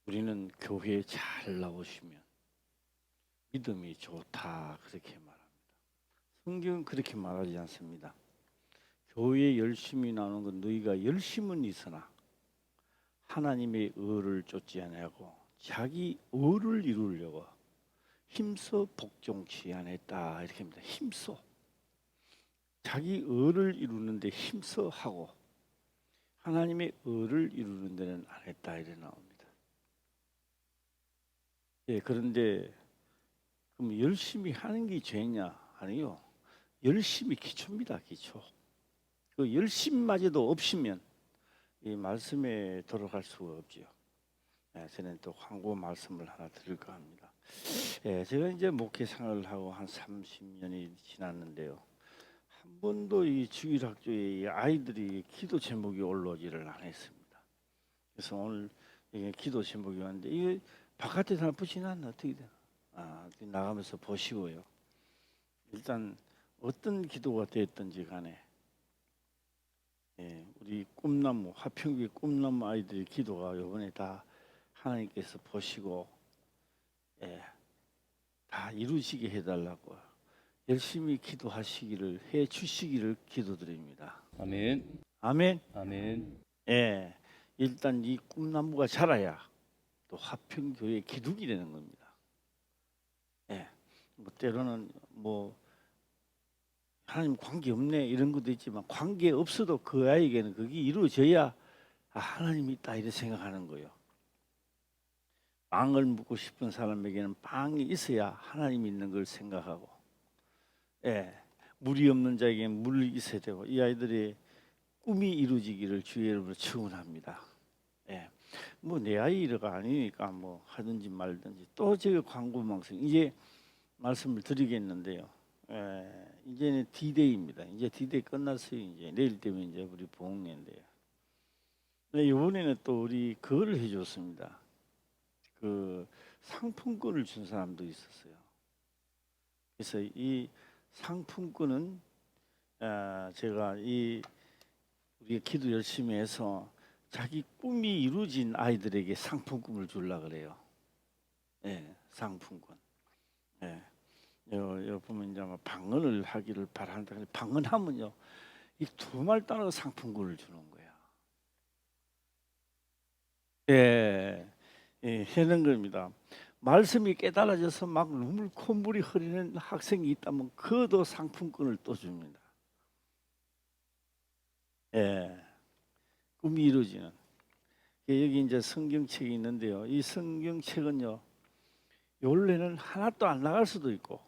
우리는 교회에 잘 나오시면 믿음이 좋다 그렇게 말합니다. 성경은 그렇게 말하지 않습니다. 교회에 열심히 나오는 건 너희가 열심은 있으나 하나님의 의를 쫓지 아니하고 자기 의를 이루려고 힘써 복종치 않았다 이렇게 합니다. 힘써 자기 의를 이루는데 힘써 하고 하나님의 의를 이루는 데는 안 했다 이래 나옵니다. 예, 그런데 그럼 열심히 하는 게 죄냐? 아니요. 열심히 기초입니다. 기초. 그 열심마저도 없으면 이 말씀에 들어갈 수가 없지요. 예, 저는 또 광고 말씀을 하나 드릴까 합니다. 예, 제가 이제 목회 생활을 하고 한 30년이 지났는데요. 한 번도 이 주일학교에 이 아이들이 기도 제목이 올라오지를 않았습니다. 그래서 오늘 이게 기도 제목이 왔는데 이게 바깥에 다 붙이나 어떻게 되나? 나가면서 보시고요. 일단 어떤 기도가 됐든지 간에 우리 꿈나무 화평교회 꿈나무 아이들의 기도가 이번에 다 하나님께서 보시고 다 이루시게 해달라고 열심히 기도하시기를 해 주시기를 기도드립니다. 아멘. 아멘. 아멘. 일단 이 꿈나무가 자라야 또 화평교회 기둥이 되는 겁니다. 뭐 때로는 뭐 하나님 관계 없네 이런 것도 있지만 관계 없어도 그 아이에게는 그게 이루어져야 하나님이 있다 이렇게 생각하는 거예요. 빵을 묻고 싶은 사람에게는 빵이 있어야 하나님이 있는 걸 생각하고, 물이 없는 자에게는 물이 있어야 되고 이 아이들의 꿈이 이루어지기를 주의 이름으로 축원합니다. 뭐 내 아이가 아니니까 뭐 하든지 말든지 또 제가 광고망성 이제 말씀을 드리겠는데요. 이제는 D-Day입니다. 이제 D-Day 끝났어요. 이제 내일 되면 이제 우리 부흥회인데요. 근데 이번에는 또 우리 그거를 해줬습니다. 그 상품권을 준 사람도 있었어요. 그래서 이 상품권은 제가 이 우리가 기도 열심히 해서 자기 꿈이 이루어진 아이들에게 상품권을 주려 그래요. 상품권. 여 보면 이제 방언을 하기를 바란다. 방언하면요, 이 두 말 따라 상품권을 주는 거야. 해는 겁니다. 말씀이 깨달아져서 막 눈물 콧물이 흐르는 학생이 있다면 그도 상품권을 또 줍니다. 꿈이 이루어지는. 여기 이제 성경책이 있는데요. 이 성경책은요, 원래는 하나도 안 나갈 수도 있고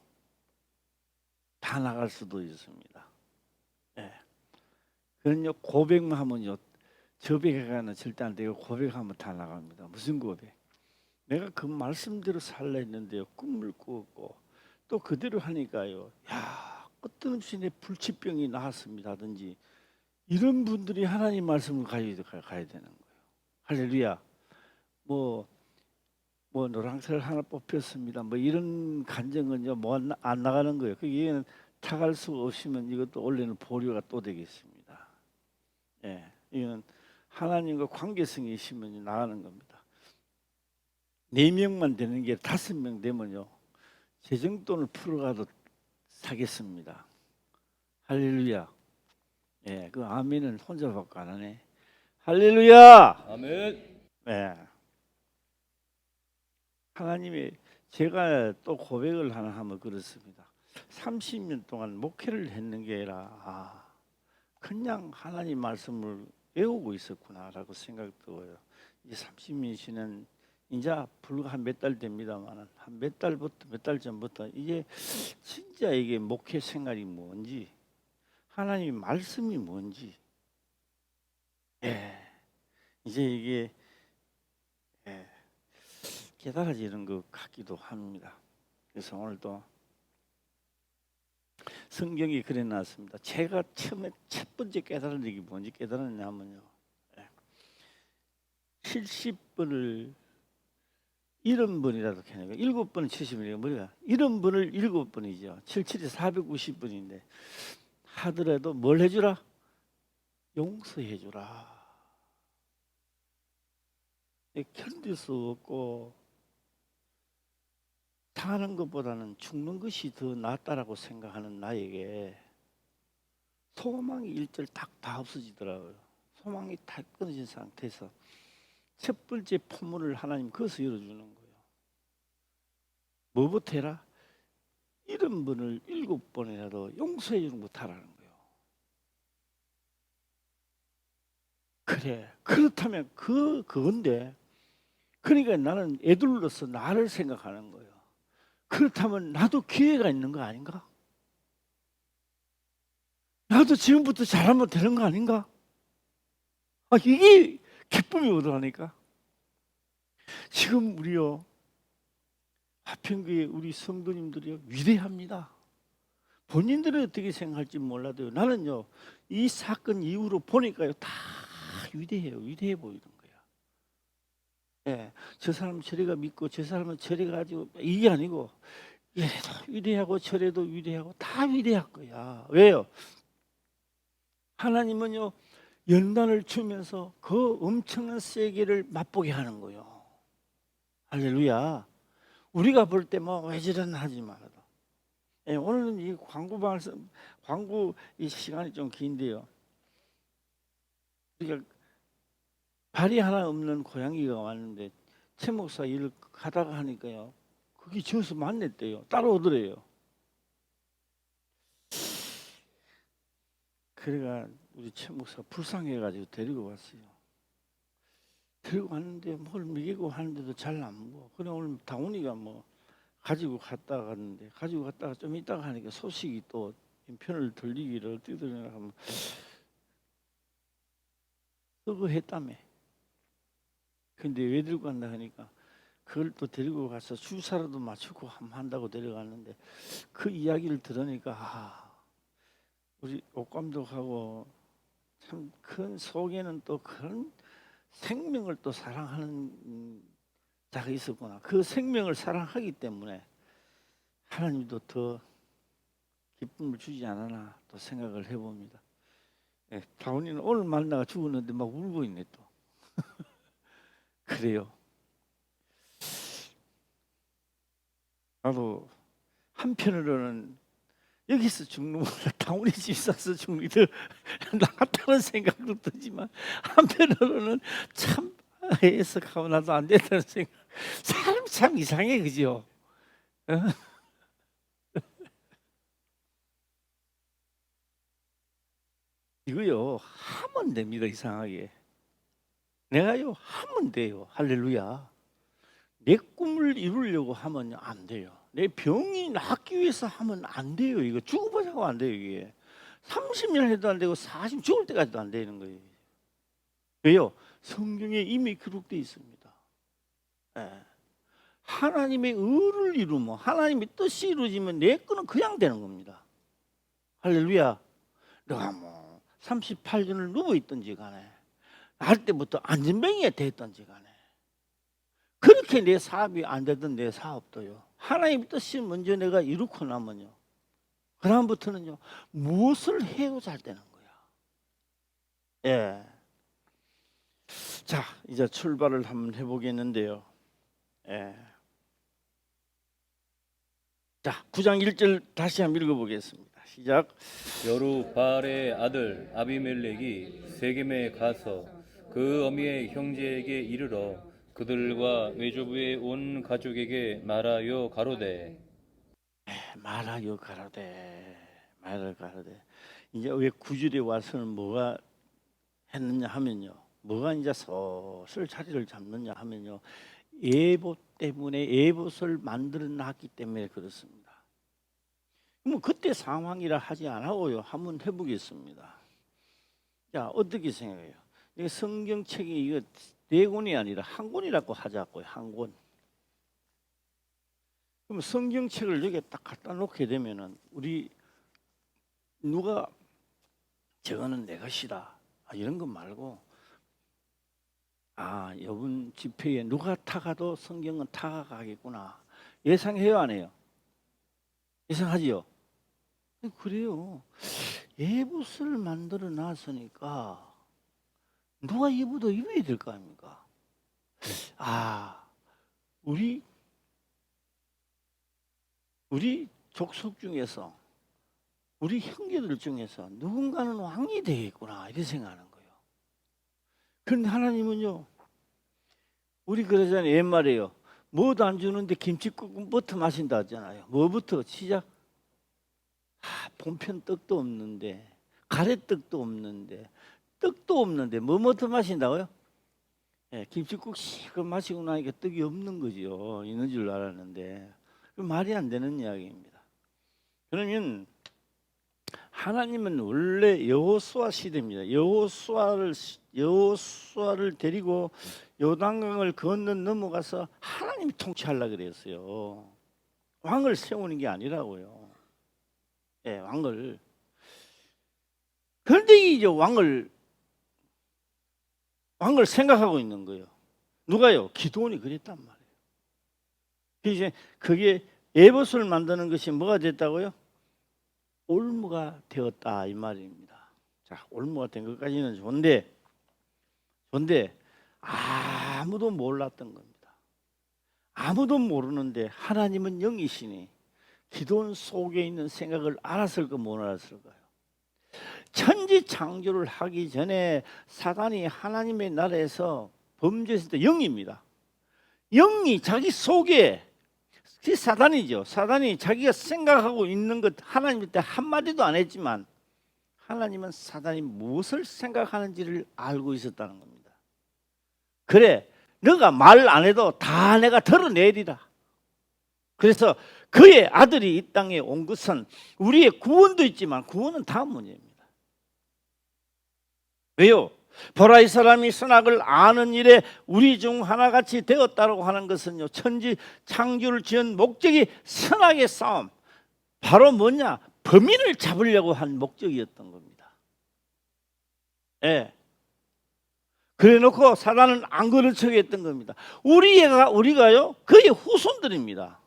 다 나갈 수도 있습니다. 그런요 고백만 하면요 저백하는 절대 안 되고 고백하면 다 나갑니다. 무슨 고백? 내가 그 말씀대로 살라 했는데요 꿈을 꾸었고 또 그대로 하니까요 어떤 없이 내 불치병이 나았습니다든지 이런 분들이 하나님 말씀을 가야 되는 거예요. 할렐루야. 뭐 노랑새를 하나 뽑혔습니다. 뭐 이런 간증은요 뭐 안 나가는 거예요. 그게 타갈 수 없으면 이것도 원래는 보류가 또 되겠습니다. 이건 하나님과 관계성이 있으면 나가는 겁니다. 4명만 되는 게 5명 되면요 재정돈을 풀어가도 사겠습니다. 할렐루야. 그 아멘은 혼자밖에 안 하네. 할렐루야. 아멘. 하나님의 제가 또 고백을 하나 하면 그렇습니다. 30년 동안 목회를 했는 게 아니라 그냥 하나님 말씀을 외우고 있었구나라고 생각이 들어요. 이 30년씩은 이제 불과 한 몇 달 됩니다만 한 몇 달 전부터 이게 진짜 이게 목회 생활이 뭔지 하나님의 말씀이 뭔지 이제 이게 깨달아지는 것 같기도 합니다. 그래서 오늘도 성경이 그래 놨습니다. 제가 처음에 첫 번째 깨달은 게 뭔지 깨달았냐면요 70번을 70번이라도 캐는 거예요. 7번은 70번이에요. 뭐야? 70번을 7번이죠. 77이 490번인데 하더라도 뭘 해주라? 용서해주라. 견딜 수 없고 사는 것보다는 죽는 것이 더 낫다라고 생각하는 나에게 소망이 일절 딱 다 없어지더라고요. 소망이 다 끊어진 상태에서 첫 번째 포문을 하나님 거기서 열어주는 거예요. 뭐부터 해라? 70번을 7번이라도 용서해 주는 것부터 하라는 거예요. 그래, 그렇다면 그건데, 그러니까 나는 애들로서 나를 생각하는 거예요. 그렇다면 나도 기회가 있는 거 아닌가? 나도 지금부터 잘하면 되는 거 아닌가? 이게 기쁨이 오더라니까. 지금 우리요, 화평교회 우리 성도님들이요, 위대합니다. 본인들은 어떻게 생각할지 몰라도요, 나는요, 이 사건 이후로 보니까요, 다 위대해요. 위대해 보이는 거야. 예, 저 사람은 저래가 믿고 저 사람은 저래 가지고 이게 아니고 이래도 위대하고 저래도 위대하고 다 위대할 거야. 왜요? 하나님은요, 연단을 주면서 그 엄청난 세계를 맛보게 하는 거예요. 할렐루야. 우리가 볼 때 뭐 왜 저러나 하지 말아도. 예, 오늘은 이 광고 이 시간이 좀 긴데요. 그러니까 발이 하나 없는 고양이가 왔는데 최 목사 일을 하다가 하니까요, 그게 지어서 만났대요. 따라오더래요. 그래가 우리 최 목사 불쌍해가지고 데리고 왔어요. 데리고 왔는데 뭘 먹이고 하는데도 잘 안 먹어. 그래 오늘 다운이가 뭐 가지고 갔다가 갔는데, 가지고 갔다가 좀 있다가 하니까 소식이 또 편을 들리기를 뛰더니 하면 그거 했다며. 근데 왜 들고 간다 하니까 그걸 또 데리고 가서 주사라도 맞추고 한다고 데려갔는데, 그 이야기를 들으니까 우리 옥 감독하고 참 큰 속에는 또 그런 생명을 또 사랑하는 자가 있었구나. 그 생명을 사랑하기 때문에 하나님도 더 기쁨을 주지 않았나 또 생각을 해봅니다. 예, 다운이는 오늘 만나가 죽었는데 막 울고 있네 또. 그래요. 나도 한편으로는 여기서 죽는 것보다 다운이 집 사서 죽는 게 더 낫다는 생각도 들지만, 한편으로는 참 해석하고 나도 안 된다는 생각. 사람 참 이상해, 그죠? 이거요, 하면 됩니다. 이상하게 내가요 하면 돼요. 할렐루야. 내 꿈을 이루려고 하면 안 돼요. 내 병이 낫기 위해서 하면 안 돼요. 이거 죽어보자고 안 돼요. 이게 30년 해도 안 되고 40 죽을 때까지도 안 되는 거예요. 왜요? 성경에 이미 기록되어 있습니다. 예. 하나님의 의를 이루면, 하나님의 뜻이 이루어지면 내 거는 그냥 되는 겁니다. 할렐루야. 내가 뭐 38년을 누워있던지 간에, 날 때부터 안전병이가 됐던지 간에, 그렇게 내 사업이 안 되던 내 사업도요, 하나님의 뜻이 먼저 내가 이루고 나면요, 그 다음부터는요 무엇을 해도 잘 되는 거야. 예. 자, 이제 출발을 한번 해보겠는데요. 예. 자, 9장 1절 다시 한번 읽어보겠습니다. 시작. 여루바알의 아들 아비멜렉이 세겜에 가서 그 어미의 형제에게 이르러 그들과 외조부의 온 가족에게 말하여 가로되. 말하여 가라되, 말하여 가라되. 이제 왜 9절에 와서는 뭐가 했느냐 하면요, 뭐가 이제 슬슬 자리를 잡느냐 하면요, 예봇 때문에, 예봇을 만들어 놨기 때문에 그렇습니다. 뭐 그때 상황이라 하지 않아요. 한번 해보겠습니다. 자, 어떻게 생각해요? 이게 성경책이 이거 네 권이 아니라 한 권이라고 하자고요. 한 권. 그럼 성경책을 여기에 딱 갖다 놓게 되면은, 우리 누가 저거는 내 것이다, 이런 거 말고, 이번 집회에 누가 타가도 성경은 타가가겠구나, 예상해요, 안 해요? 예상하지요? 그래요. 예붓을 만들어 놨으니까 누가 예붓도 입어야 될 거 아닙니까? 우리 족속 중에서 우리 형제들 중에서 누군가는 왕이 되겠구나 이렇게 생각하는 거예요. 그런데 하나님은요, 우리 그러잖아요. 옛말에요, 뭐도 안 주는데 김치국부터 마신다 하잖아요. 뭐부터 시작? 본편 떡도 없는데, 가래떡도 없는데, 떡도 없는데 뭐부터 마신다고요? 김치국 시컷 마시고 나니까 떡이 없는 거죠. 있는 줄 알았는데. 말이 안 되는 이야기입니다. 그러면 하나님은 원래 여호수아 시대입니다. 여호수아를 데리고 요단강을 건너 넘어가서 하나님이 통치하려고 그랬어요. 왕을 세우는 게 아니라고요. 왕을. 그런데 이제 왕을 생각하고 있는 거예요. 누가요? 기드온이 그랬단 말이에요. 이제 그게 에봇을 만드는 것이 뭐가 됐다고요? 올무가 되었다 이 말입니다. 자, 올무가 된 것까지는 좋은데 아무도 몰랐던 겁니다. 아무도 모르는데 하나님은 영이시니 기드온 속에 있는 생각을 알았을까 못 알았을까요? 천지 창조를 하기 전에 사단이 하나님의 나라에서 범죄했을 때 영입니다. 영이 자기 속에, 그게 사단이죠. 사단이 자기가 생각하고 있는 것 하나님한테 한마디도 안 했지만 하나님은 사단이 무엇을 생각하는지를 알고 있었다는 겁니다. 그래, 너가 말 안 해도 다 내가 드러내리라. 그래서 그의 아들이 이 땅에 온 것은 우리의 구원도 있지만 구원은 다음 문제입니다. 왜요? 보라, 이 사람이 선악을 아는 일에 우리 중 하나같이 되었다고 하는 것은요, 천지 창조를 지은 목적이 선악의 싸움, 바로 뭐냐? 범인을 잡으려고 한 목적이었던 겁니다. 그래 놓고 사단은 안 그런 척했던 겁니다. 우리가요, 그의 후손들입니다.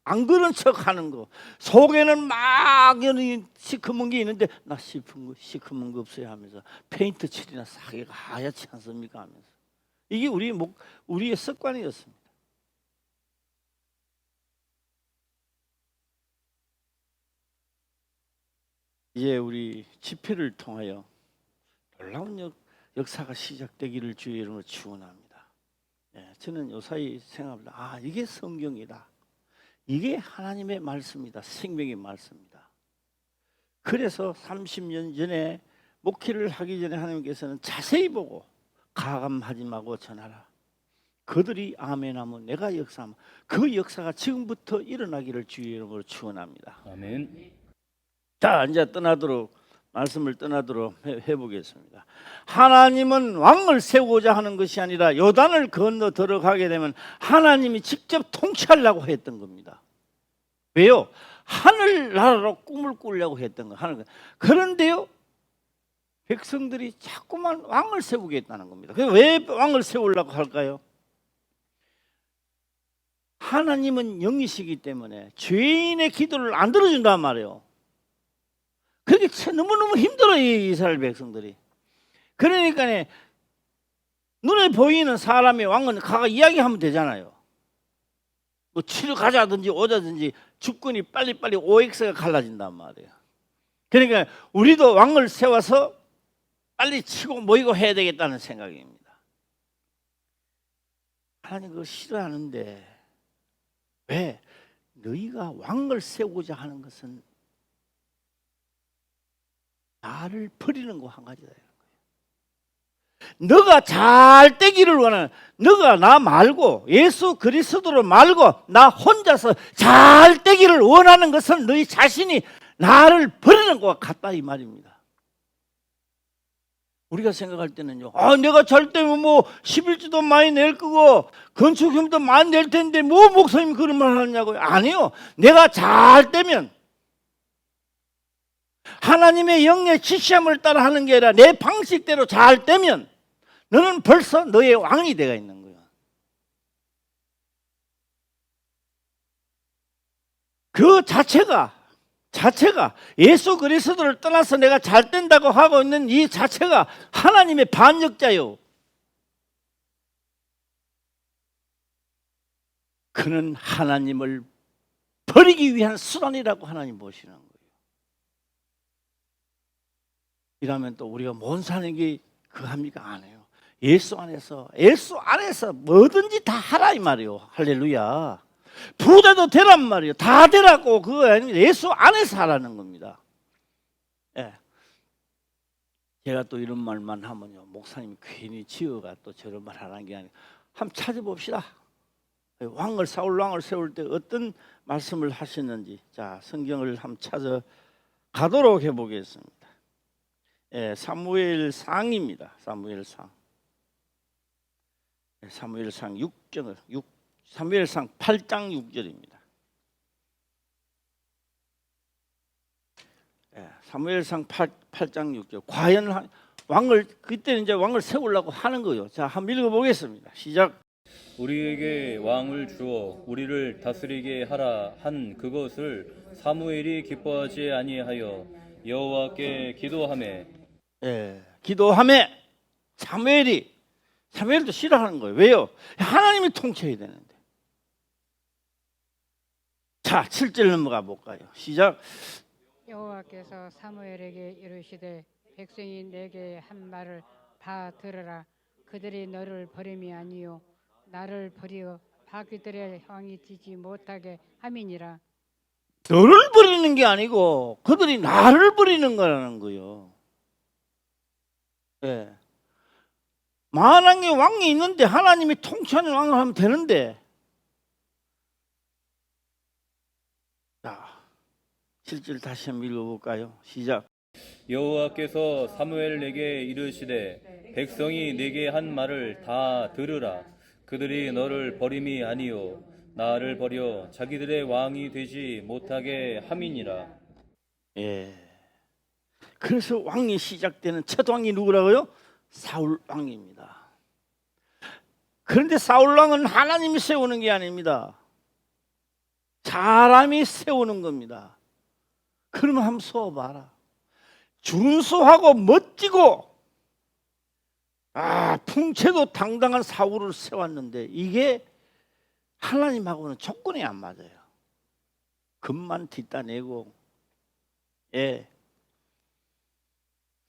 안 그런 척하는 거, 속에는 막 시커먼 게 있는데 나 시커먼 거 없어요 하면서 페인트 칠이나 싸게 하얗지 않습니까 하면서, 이게 우리의 습관이었습니다. 이제 우리 집회를 통하여 놀라운 역사가 시작되기를 주의 이름으로 축원합니다. 저는 요사이 생각합니다. 이게 성경이다. 이게 하나님의 말씀이다. 생명의 말씀이다. 그래서 30년 전에 목회를 하기 전에 하나님께서는 자세히 보고 가감하지 말고 전하라. 그들이 아멘하면 내가 역사하면 그 역사가 지금부터 일어나기를 주의 이름으로 축원합니다. 아멘. 자, 이제 말씀을 떠나도록 해보겠습니다. 하나님은 왕을 세우고자 하는 것이 아니라 요단을 건너 들어가게 되면 하나님이 직접 통치하려고 했던 겁니다. 왜요? 하늘나라로 꿈을 꾸려고 했던 거예요. 그런데요, 백성들이 자꾸만 왕을 세우겠다는 겁니다. 왜 왕을 세우려고 할까요? 하나님은 영이시기 때문에 죄인의 기도를 안 들어준단 말이에요. 그게 너무너무 힘들어요, 이스라엘 백성들이. 그러니까 눈에 보이는 사람의 왕은 가가 이야기하면 되잖아요. 뭐 치러 가자든지 오자든지 주권이 빨리빨리 OX가 갈라진단 말이에요. 그러니까 우리도 왕을 세워서 빨리 치고 모이고 해야 되겠다는 생각입니다. 하나님 그거 싫어하는데, 왜? 너희가 왕을 세우고자 하는 것은 나를 버리는 거 한 가지다. 너가 잘 되기를 원하는, 너가 나 말고 예수 그리스도로 말고 나 혼자서 잘 되기를 원하는 것은 너희 자신이 나를 버리는 것과 같다 이 말입니다. 우리가 생각할 때는요, 내가 잘 되면 뭐 11주도 많이 낼 거고 건축금도 많이 낼 텐데 뭐 목사님 그런 말 하냐고요. 아니요, 내가 잘 되면 하나님의 영의 지시함을 따라 하는 게 아니라 내 방식대로 잘 되면 너는 벌써 너의 왕이 되어 있는 거야. 그 자체가 예수 그리스도를 떠나서 내가 잘 된다고 하고 있는 이 자체가 하나님의 반역자요. 그는 하나님을 버리기 위한 수단이라고 하나님 보시는 거예요. 이러면 또 우리가 못 사는 게 그합니까? 안 해요. 예수 안에서 뭐든지 다 하라 이 말이요. 할렐루야. 부자도 되란 말이요. 다 되라고. 그거 아닙니다. 예수 안에서 하라는 겁니다. 예. 제가 또 이런 말만 하면요, 목사님 괜히 지어가 또 저런 말 하는 게 아니고 한번 찾아봅시다. 사울 왕을 세울 때 어떤 말씀을 하셨는지, 자 성경을 한번 찾아 가도록 해보겠습니다. 예, 사무엘상입니다. 사무엘상 8장 6절입니다. 예, 사무엘상 8장 6절. 과연 왕을 그때는 이제 왕을 세우려고 하는 거예요. 자, 한번 읽어보겠습니다. 시작. 우리에게 왕을 주어 우리를 다스리게 하라 한 그것을 사무엘이 기뻐하지 아니하여 여호와께 기도하매. 예, 기도하매. 사무엘도 싫어하는 거예요. 왜요? 하나님이 통치해야 되는데. 자, 7절 넘어가 볼까요? 시작. 여호와께서 사무엘에게 이르시되 백성이 내게 한 말을 다 들으라. 그들이 너를 버림이 아니요 나를 버리어 바귀들의 향이 지지 못하게 함이니라. 너를 버리는 게 아니고 그들이 나를 버리는 거라는 거예요. 예. 만왕의 왕이 있는데 하나님이 통치하는 왕을 하면 되는데. 자, 7절 다시 한번 읽어볼까요? 시작. 여호와께서 사무엘에게 이르시되 백성이 내게 한 말을 다 들으라. 그들이 너를 버림이 아니요 나를 버려 자기들의 왕이 되지 못하게 함이니라. 예. 그래서 왕이 시작되는 첫 왕이 누구라고요? 사울 왕입니다. 그런데 사울 왕은 하나님이 세우는 게 아닙니다. 사람이 세우는 겁니다. 그러면 한번 써봐라. 준수하고 멋지고 풍채도 당당한 사울을 세웠는데 이게 하나님하고는 조건이 안 맞아요. 금만 뒷따내고. 예.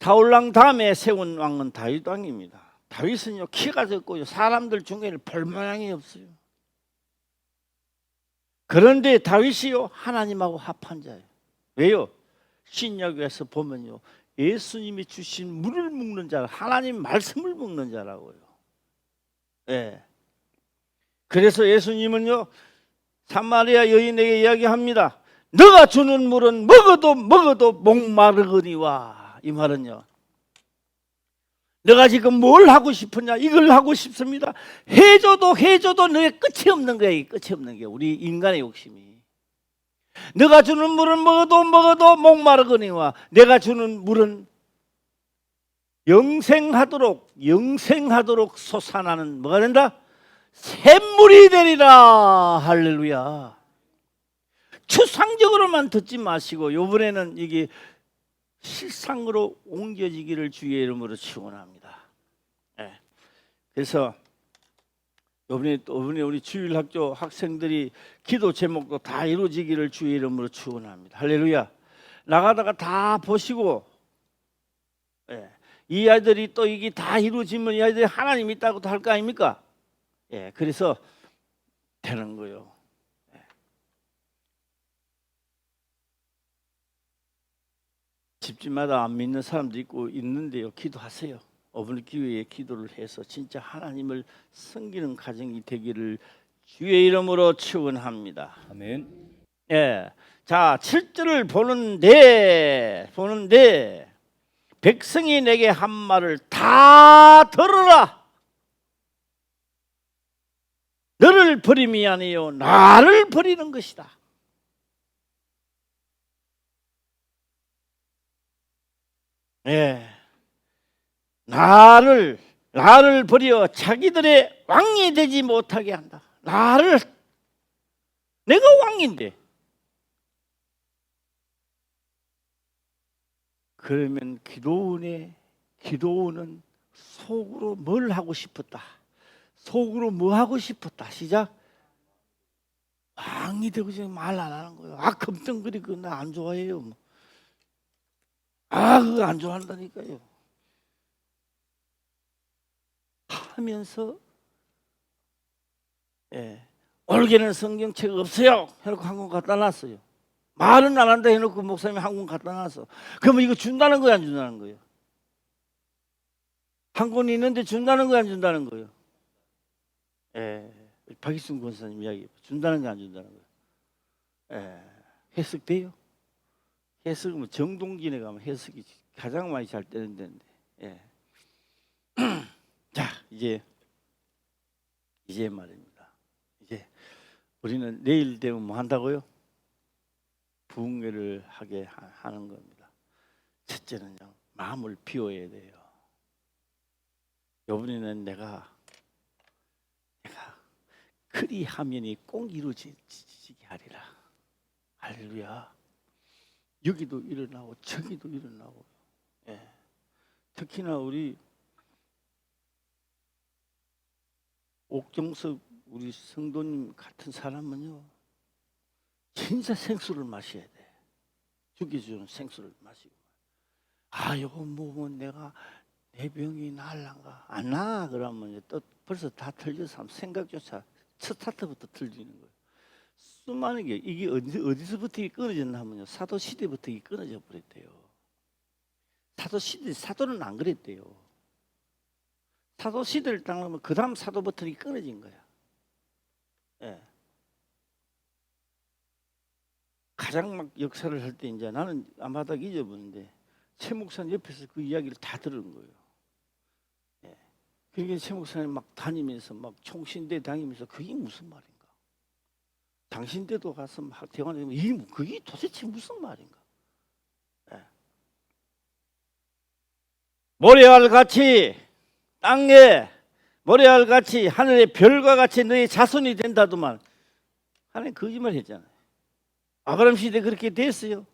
사울왕 다음에 세운 왕은 다윗 왕입니다. 다윗은요 키가 적고요 사람들 중에는 볼 모양이 없어요. 그런데 다윗이요 하나님하고 합한 자예요. 왜요? 신약에서 보면요 예수님이 주신 물을 먹는 자, 하나님 말씀을 먹는 자라고요. 예. 그래서 예수님은요 사마리아 여인에게 이야기합니다. 너가 주는 물은 먹어도 목마르거니와. 이 말은요 너가 지금 뭘 하고 싶으냐? 이걸 하고 싶습니다. 해줘도 너의 끝이 없는 거야. 끝이 없는 게 우리 인간의 욕심이. 너가 주는 물은 먹어도 목마르거니와 내가 주는 물은 영생하도록 솟아나는 뭐가 된다? 샘물이 되리라. 할렐루야. 추상적으로만 듣지 마시고 이번에는 이게 실상으로 옮겨지기를 주의 이름으로 축원합니다. 네. 그래서 이번에 우리 주일학교 학생들이 기도 제목도 다 이루어지기를 주의 이름으로 축원합니다. 할렐루야. 나가다가 다 보시고 네. 이 아이들이 또 이게 다 이루어지면 이 아이들이 하나님 있다고 할 거 아닙니까? 예, 그래서 되는 거예요. 집집마다 안 믿는 사람도 있고 있는데요. 기도하세요. 어머니 기회에 기도를 해서 진짜 하나님을 섬기는 가정이 되기를 주의 이름으로 축원합니다. 아멘. 예. 자, 7절을 보는데 백성이 내게 한 말을 다 들으라. 너를 버림이 아니요 나를 버리는 것이다. 예, 나를 버려 자기들의 왕이 되지 못하게 한다. 내가 왕인데. 그러면 기도원은 속으로 뭘 하고 싶었다. 속으로 뭐 하고 싶었다. 시작. 왕이 되고 지금 말 안 하는 거예요. 아, 검정거리고 나 안 좋아해요. 뭐. 아, 그거 안 좋아한다니까요. 하면서 예, 올해는 성경책 없어요 해놓고 한 권 갖다 놨어요. 말은 안 한다 해놓고 목사님이 한 권 갖다 놨어. 그러면 이거 준다는 거야 안 준다는 거예요? 한 권이 있는데 준다는 거야 안 준다는 거예요? 예, 박희순 권사님 이야기 준다는 거 안 준다는 거예요? 예, 해석돼요? 해석은 정동진에 가면 해석이 가장 많이 잘 되는 데인데. 예. 자, 이제 말입니다. 이제 우리는 내일 되면 뭐 한다고요? 부흥회를 하게 하는 겁니다. 첫째는요, 마음을 비워야 돼요. 이번에는 내가 그리하면이 꼭 이루어지게 하리라. 할렐루야. 여기도 일어나고 저기도 일어나고. 예. 특히나 우리 옥정석 우리 성도님 같은 사람은요, 진짜 생수를 마셔야 돼. 죽여주는 생수를 마시고. 아, 이거 먹으면 내가 내 병이 나을란가? 안 나. 그러면 또 벌써 다 틀려서 생각조차 스타트부터 틀리는 거예요. 수많은 게 이게 어디서부터 끊어졌나 하면요, 사도 시대부터 끊어져 버렸대요. 사도는 안 그랬대요. 사도 시대를 딱 놓으면 그 다음 사도부터 끊어진 거야. 예. 가장 막 역사를 할 때 이제 나는 아마 다 잊어버렸는데 최 목사님 옆에서 그 이야기를 다 들은 거예요. 예. 그러니까 최 목사님 막 다니면서 막 총신대 다니면서 그게 무슨 말인가? 당신대도 가서 막 대화하면 이게 그게 도대체 무슨 말인가? 예. 모래알 같이 땅에 모래알 같이 하늘의 별과 같이 너의 자손이 된다더만 하나님 거짓말 했잖아요. 아브라함 시대 그렇게 됐어요.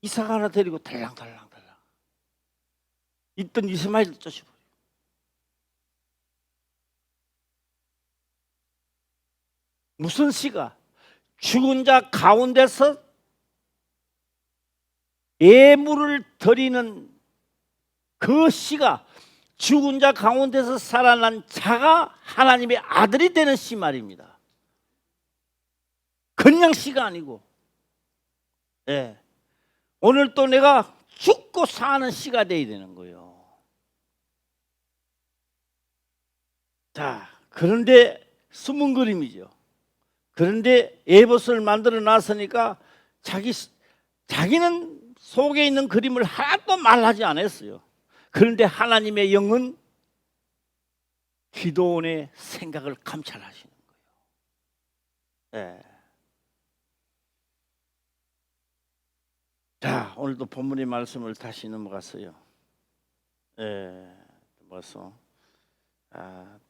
이삭 하나 데리고 달랑달랑 있던 이스마엘을 쫓아버려. 무슨 씨가 죽은 자 가운데서 예물을 드리는 그 씨가 죽은 자 가운데서 살아난 자가 하나님의 아들이 되는 씨 말입니다. 그냥 씨가 아니고. 예. 오늘 또 내가 죽고 사는 씨가 돼야 되는 거예요. 자, 그런데 숨은 그림이죠. 그런데 에봇을 만들어 놨으니까 자기는 속에 있는 그림을 하나도 말하지 않았어요. 그런데 하나님의 영은 기도원의 생각을 감찰하시는 거예요. 예. 자, 오늘도 본문의 말씀을 다시 넘어갔어요. 예, 넘어가서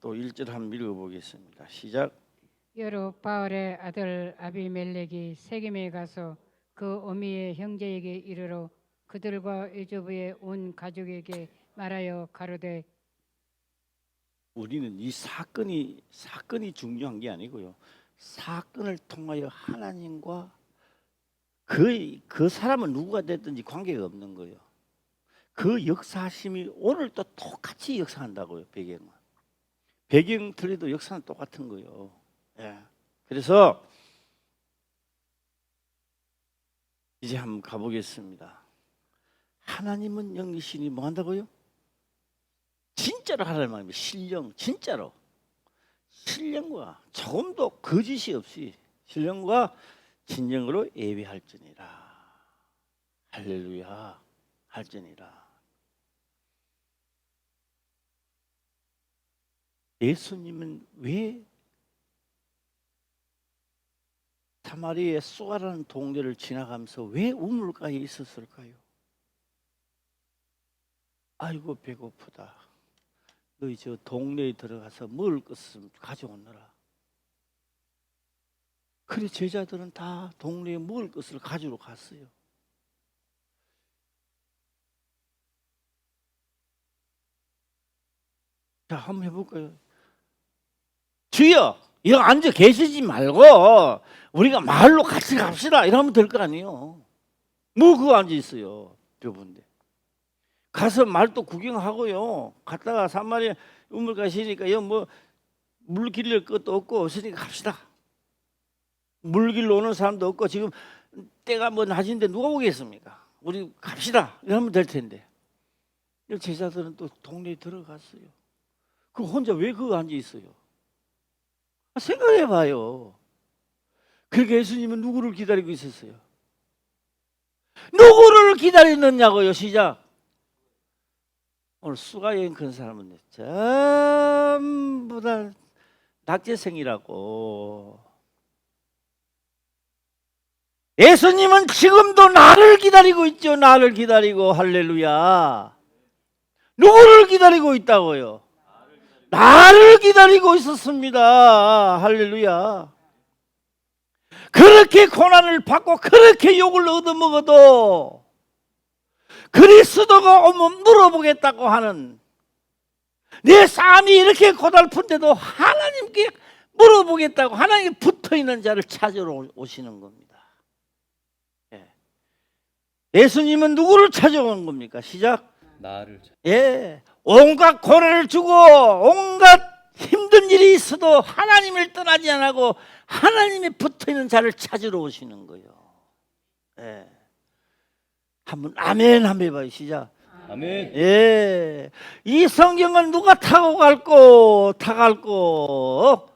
또 1절 한번 읽어보겠습니다. 시작. 여로 바울의 아들 아비멜렉이 세겜에 가서 그 어미의 형제에게 이르러 그들과 애굽의 온 가족에게 말하여 가로되 우리는 이 사건이 중요한 게 아니고요. 사건을 통하여 하나님과 그 사람은 누구가 됐든지 관계가 없는 거예요. 그 역사하심이 오늘도 똑같이 역사한다고요. 배경 틀리도 역사는 똑같은 거예요. 예. 그래서 이제 한번 가보겠습니다. 하나님은 영이시니 뭐 한다고요? 진짜로 하라는 말입니다. 진짜로 신령과 조금도 거짓이 없이 신령과 진정으로 예배할지니라. 할렐루야 할지니라. 예수님은 왜 사마리아의 수아라는 동네를 지나가면서 왜 우물가에 있었을까요? 아이고 배고프다. 너희 저 동네에 들어가서 먹을 것을 가져오너라. 그래 제자들은 다 동네에 먹을 것을 가지러 갔어요. 자, 한번 해볼까요? 주여 이거 앉아 계시지 말고 우리가 마을로 같이 갑시다 이러면 될 거 아니에요. 뭐 그거 앉아 있어요. 저분들 가서 말도 구경하고요. 갔다가 산마리아 우물 가시니까 뭐 물 길릴 것도 없고 없으니까 갑시다. 물 길러 오는 사람도 없고 지금 때가 뭐 낮인데 누가 오겠습니까? 우리 갑시다 이러면 될 텐데. 제자들은 또 동네에 들어갔어요. 그 혼자 왜 그거 앉아 있어요? 생각해 봐요. 그렇게 예수님은 누구를 기다리고 있었어요? 누구를 기다리느냐고요. 시작. 오늘 수가 여행 큰 사람은 전부 다 낙제생이라고. 예수님은 지금도 나를 기다리고 있죠. 나를 기다리고. 할렐루야. 누구를 기다리고 있다고요? 나를 기다리고 있었습니다. 할렐루야. 그렇게 고난을 받고 그렇게 욕을 얻어먹어도 그리스도가 오면 물어보겠다고 하는, 내 삶이 이렇게 고달픈데도 하나님께 물어보겠다고 하나님께 붙어있는 자를 찾으러 오시는 겁니다. 예수님은 누구를 찾아온 겁니까? 시작. 나를 온갖 고난을 주고 온갖 힘든 일이 있어도 하나님을 떠나지 않고 하나님에 붙어있는 자를 찾으러 오시는 거예요. 한번 아멘 한번 해봐요. 시작. 아멘. 이 성경은 누가 타고 갈고 타갈고?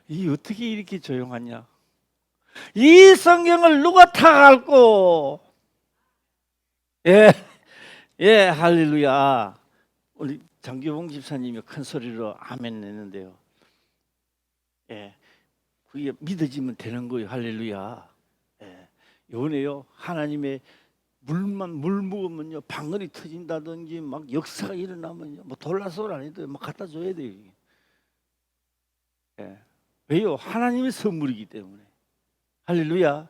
이 어떻게 이렇게 조용하냐? 이 성경을 누가 타갈고? 할렐루야. 우리 장교봉 집사님이 큰 소리로 아멘 했는데요. 그게 믿어지면 되는 거예요. 할렐루야. 요네요. 하나님의 물 먹으면요 방언이 터진다든지 막 역사가 일어나면요 뭐 돌라소리 아니더라도 막 갖다 줘야 돼요. 왜요? 하나님의 선물이기 때문에. 할렐루야.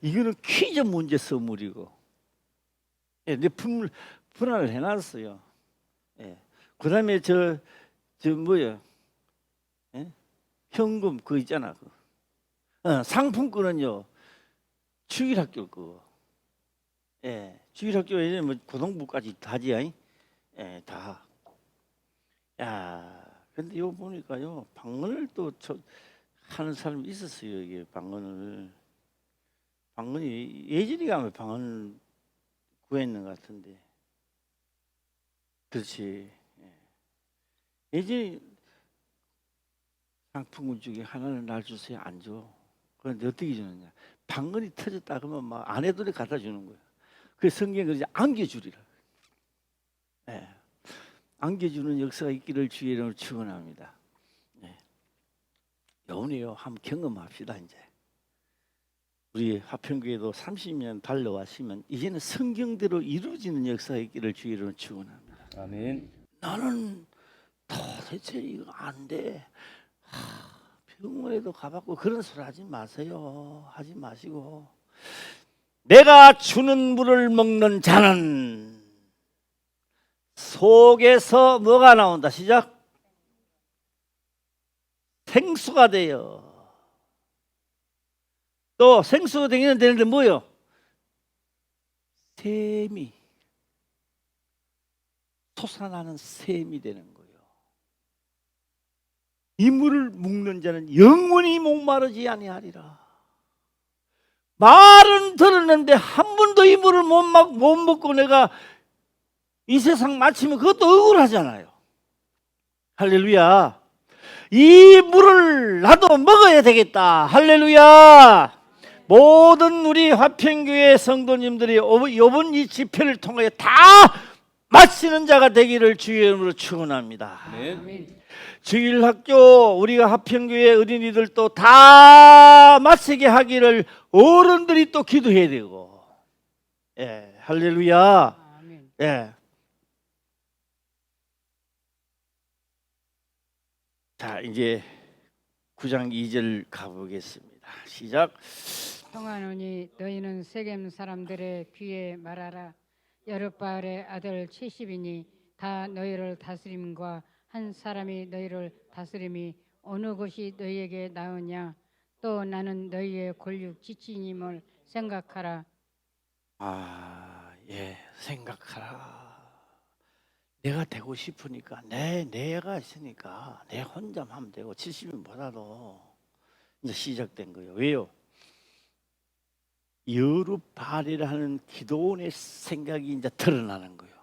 이거는 퀴즈 문제 선물이고. 내 분할을 해놨어요. 그다음에 저 뭐야? 현금 그거 있잖아. 상품권은요 주일학교 그거. 주일학교에 뭐 고등부까지 다지, 다. 근데 이거 보니까요 방언을 또 하는 사람이 있었어요. 이게 방언이 예전에 가면 방언 구했는 것 같은데. 그렇지. 예전에 상품권 중에 하나는 날 주세요. 안 줘. 그런데 어떻게 주느냐? 방언이 터졌다 그러면 막 아내들이 갖다 주는 거예요. 그 성경에 그러지 안겨주리라. 안겨주는 역사가 있기를 주의 이름으로 축원합니다. 여운이요. 한번 경험합시다. 이제 우리 화평교회도 30년 달려왔으면 이제는 성경대로 이루어지는 역사가 있기를 주의 이름으로 축원합니다. 아멘. 나는 도대체 이거 안 돼. 병원에도 가봤고 그런 소리 하지 마세요. 하지 마시고 내가 주는 물을 먹는 자는 속에서 뭐가 나온다. 시작. 생수가 돼요. 또 생수가 되는데 뭐요? 샘이 솟아나는 샘이 되는 거예요. 이 물을 먹는 자는 영원히 목마르지 아니하리라. 말은 들었는데 한 번도 이 물을 못 먹고 내가 이 세상 마치면 그것도 억울하잖아요. 할렐루야. 이 물을 나도 먹어야 되겠다. 할렐루야. 모든 우리 화평교회 성도님들이 이번 이 집회를 통해 다 마치는 자가 되기를 주의 이름으로 축원합니다. 아멘. 주일학교 우리가 화평교회 어린이들도 다 마치게 하기를 어른들이 또 기도해야 되고. 할렐루야. 아멘. 자, 이제 9장 2절 가보겠습니다. 시작. 평안하니 너희는 세겜 사람들의 귀에 말하라. 여룹바알의 아들 70이니 다 너희를 다스림과 한 사람이 너희를 다스림이 어느 것이 너희에게 나으냐? 또 나는 너희의 권력 지치님을 생각하라. 예, 생각하라. 내가 되고 싶으니까 내가 있으니까 내 혼자만 하면 되고 70인보다도 이제 시작된 거예요. 왜요? 여룻바알이라는 기도원의 생각이 이제 드러나는 거예요.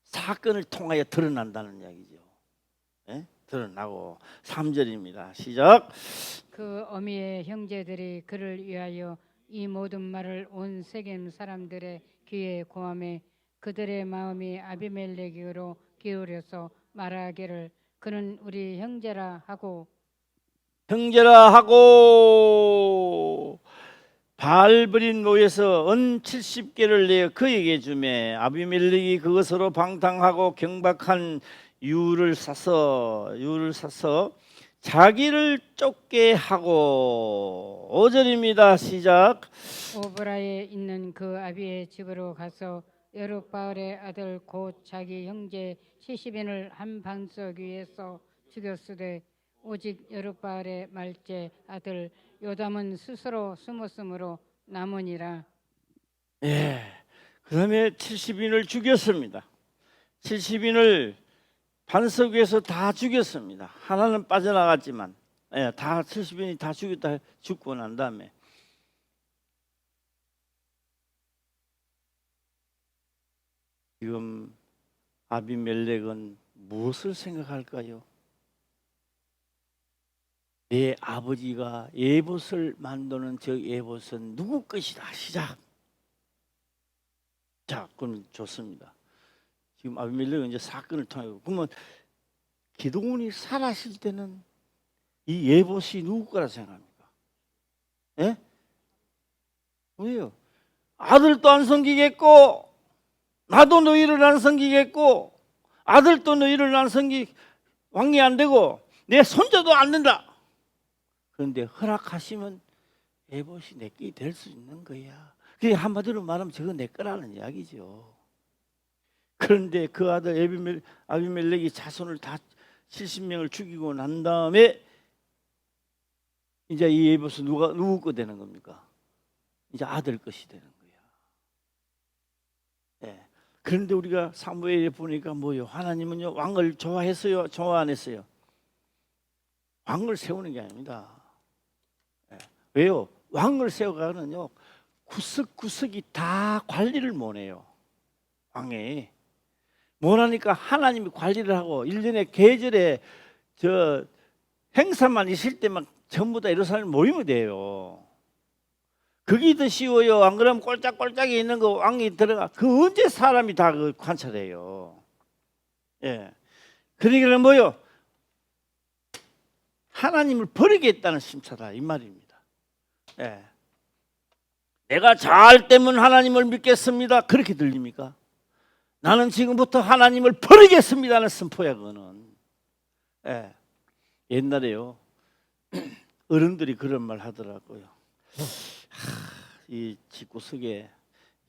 사건을 통하여 드러난다는 이야기죠. 예? 드러나고 3절입니다. 시작. 그 어미의 형제들이 그를 위하여 이 모든 말을 온 세겜 사람들의 귀에 고함해 그들의 마음이 아비멜렉으로 기울여서 말하기를 그는 우리 형제라 하고 바알브린 모에서 은 70개를 내어 그에게 주매 아비멜렉이 그것으로 방탕하고 경박한 유를 사서 자기를 쫓게 하고 5절입니다. 시작. 오브라에 있는 그 아비의 집으로 가서 여룻바알의 아들 곧 자기 형제 70인을 한 반석 위에서 죽였으되 오직 여룻바알의 말째 아들 요담은 스스로 숨었으므로 남으니라. 예. 그다음에 70인을 죽였습니다. 70인을 반석 위에서 다 죽였습니다. 하나는 빠져나갔지만 다 70인이 다 죽고 난 다음에 지금 아비멜렉은 무엇을 생각할까요? 내 아버지가 에봇을 만드는 저 에봇은 누구 것이다. 시작. 자, 그럼 좋습니다. 지금 아비멜렉은 이제 사건을 통해 그러면 기드온이 살았을 때는 이 에봇이 누구 거라 생각합니까? 예? 왜요? 아들도 안 섬기겠고 나도 너희를 안 섬기겠고 아들도 너희를 안 왕이 안 되고 내 손자도 안 된다. 그런데 허락하시면 에봇이 내게 될 수 있는 거야. 그게 한마디로 말하면 저거 내 거라는 이야기죠. 그런데 그 아들 아비멜렉이 자손을 다 70명을 죽이고 난 다음에 이제 이 에봇은 누구 거 되는 겁니까? 이제 아들 것이 되는 거야. 예. 그런데 우리가 사무엘에 보니까 뭐요? 하나님은요 왕을 좋아했어요? 좋아 안 했어요? 왕을 세우는 게 아닙니다. 예. 왜요? 왕을 세워가는요 구석구석이 다 관리를 못해요. 왕에 못하니까 하나님이 관리를 하고 1년에 계절에 저 행사만 있을 때만 전부 다 예루살렘 모이면 돼요. 그게 더 쉬워요. 안 그러면 꼴짝꼴짝에 있는 거 왕이 들어가. 그 언제 사람이 다 그 관찰해요. 예. 그러니까 뭐요? 하나님을 버리겠다는 심사다 이 말입니다. 예. 내가 잘 때면 하나님을 믿겠습니다. 그렇게 들립니까? 나는 지금부터 하나님을 버리겠습니다는 선포야 그거는. 예. 옛날에요 어른들이 그런 말 하더라고요. 이 집구석에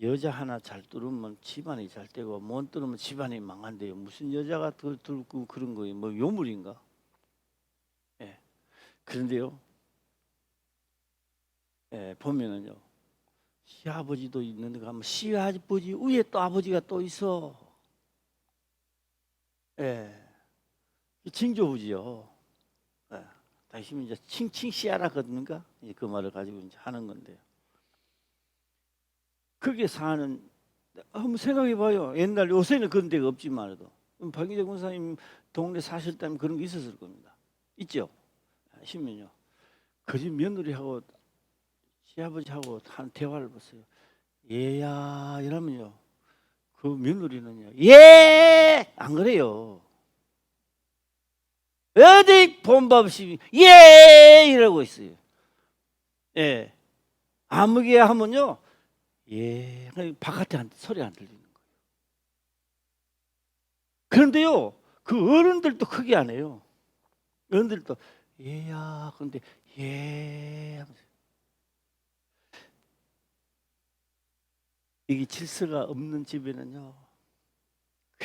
여자 하나 잘 뚫으면 집안이 잘 되고 못 뚫으면 집안이 망한대요. 무슨 여자가 들고 그런 거예요? 뭐 요물인가? 예. 그런데요, 예, 보면은요, 시아버지도 있는데 가면 시아버지 위에 또 아버지가 또 있어. 예, 징조부지요. 예. 다시 이제 칭칭 시아라 그럽니까? 그 말을 가지고 이제 하는 건데요. 그게 사는 한번 생각해봐요. 옛날 요새는 그런 데가 없지만도 박기재 군사님 동네 사실 때문에 그런 게 있었을 겁니다. 있죠? 시면요. 그 집 며느리하고 시아버지하고 한 대화를 봤어요. 얘야 이러면요. 그 며느리는요. 예! 안 그래요. 어디 본바 없이 예! 이러고 있어요. 예. 아무개 하면요. 예. 바깥에 소리 안 들리는 거예요. 그런데요. 그 어른들도 크게 안 해요. 어른들도 얘야. 그런데 예 하면서. 이게 질서가 없는 집에는요